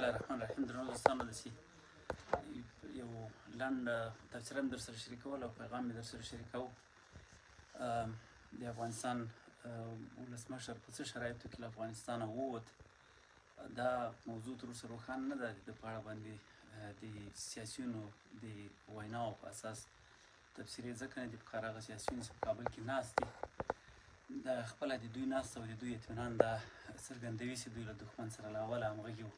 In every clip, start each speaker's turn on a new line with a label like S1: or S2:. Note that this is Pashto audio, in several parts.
S1: الله الرحمن الرحیم. درنو دوستانو، داسې یو لنډ تبصره مې در سره شریکول او پیغام مې در سره شریکوو. د افغانستان ولسمشر په څه شرایطو کې له افغانستانه ووت، دا موضوع تر اوسه روښانه نه ده. د په اړه باندې د سیاسیونو د ویناو په اساس تبصرې ځکه نه دي پکار. هغه سیاسیون چې په کابل کې ناست دي، د خپله د دوی ناست او د دوی اطمینان دا څرګندوي چې دوی له دښمن سره له اوله همغږي وو.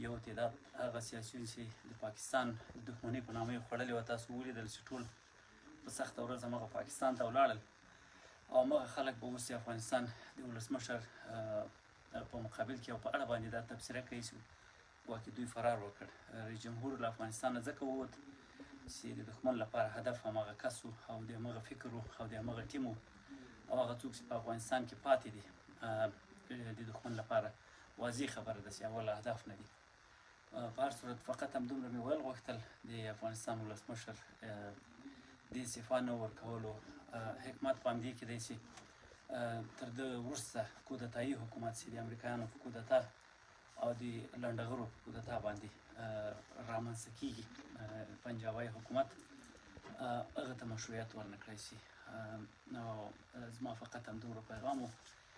S1: یو تعداد هغه سیاسیون چې د پاکستان د دښمنۍ په نامه یې خوړلې وه، تاسو ولیدل چې ټول په سخته ورځ همغه پاکستان ته ولاړل، او همغه خلک به اوس د افغانستان د ولسمشر په مقابل کې او په اړه باندې دا تبصره کوي چې ګواکې دوی فرار وکړ. رئیس جمهور له افغانستانه ځکه ووت چې د دښمن لپاره هدف همغه کس و او د همغه فکر و او د همغه ټیم و، او هغه څوک چې په افغانستان کې پاتې دي د دښمن لپاره واضح خبره ده چې اول اهداف نه دي. په هر صورت فقط همدومره مې ویل غوښتل د افغانستان ولسمشر د استعفا نه ورکولو حکمت په همدې کې دی چې تر ده وروسته کودتایي حکومت چې د امریکایانو په کودتا او د لنډغرو په کودتا باندې رامنځته کېږي، پنجابی حکومت، هغه ته مشروعیت ورنه کړی شي. نو زما فقط همدومره پیغام و،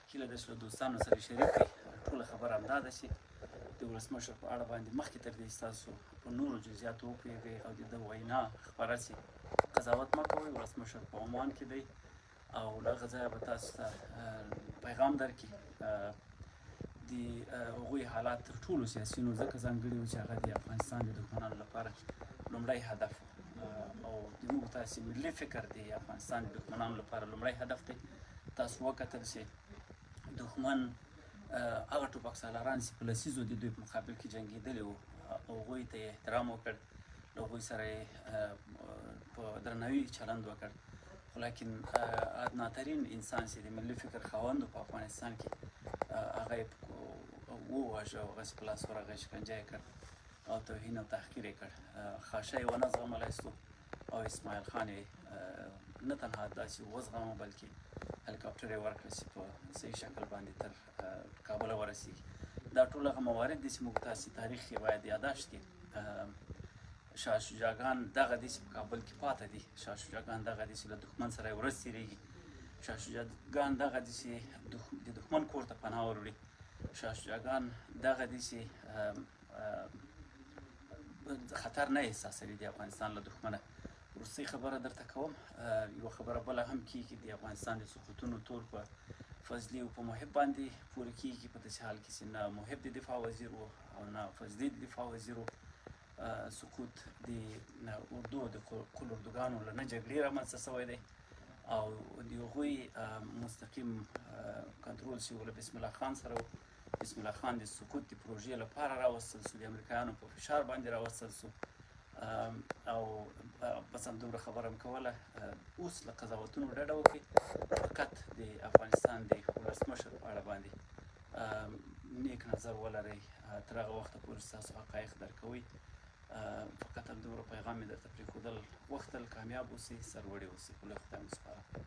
S1: هیله ده چې له دوستانو سره شریک کړئ. ټوله خبره همدا ده چې د ولسمشر په اړه باندې مخکې تر دې چې تاسو په نورو جزئیاتو وپوهېږئ او د ده وینا خپره شي، قضاوت مه کوئ. ولسمشر په عمان کې دی او له هغه ځایه به تاسو ته پیغام درکړي. د هغوی حالات تر ټولو سیاسیونو ځکه ځانګړي وو چې هغه د افغانستان د دښمنانو لپاره لومړی هدف او د موږ تاسې ملي فکر د افغانستان د دښمنانو لپاره لومړی هدف دی. تاسو وکتل چې دښمن هغه ټوپک سالاران چې په لسیزو د دوی په مقابل کې جنګېدلي وو، هغوی ته یې احترام وکړ، له هغوی سره یې په درناوي چلند وکړ. خو لیکن ادناترین انسان چې د ملي فکر خاوند و په افغانستان کې، هغه یې وواژه او هغسې په لاس ورغی، شکنجه یې کړ او توهین او تحقیر یې کړ. خاشه یې ونه زغملی سو او اسماعیل خان یې نه تنها داسې وزغمه بلکې هلیکاپټر یې ورکړه چې په صحیح شکل باندې تر کابله ورسېږي. دا ټول هغه موارد دي چې موږ تاسې تاریخ کې باید یاداشت کړي. شاه شجاعګان دغه دي چې په کابل کې پاته دي، شاه شجاعګان دغه دي چې له دښمن سره یې ورځ تېرېږي، شاه شجاعګان دغه دي چې د دښمن کور ته پناه وروړي، شاه شجاعګان دغه دي چې خطر نه احساسوي د افغانستان له دښمنه. وروستۍ خبره درته کوم، یوه خبره بله هم کېږي، د افغانستان د سقوطونو تور په فضلي او په محب باندې پورې کېږي، په داسې حال کې چې نه محب د دفاع وزیر و او نه فضلي د دفاع وزیر و. سقوط د اردو د قل اردوګانو له نه جګړې رامنځته شوی دی او د هغوی مستقیم کنټرول چې له بسم الله خان سره و. بسم الله خان د سقوط د پروژې لپاره راوستل سو، د امریکایانو په فشار باندې راوستل سو، او بس همدومره خبره مې کوله. اوس له قضاوتونو ډډه وکړئ، فقط د افغانستان د ولسمشر په اړه باندې نیک نظر ولرئ. تر هغه وخته پورې ستاسو حقایق درکوئ. فقط همدومره پیغام مې درته پرېښودل غوښتل. کامیاب اوسئ، سرلوړي اوسئ. خدای مو سپاره.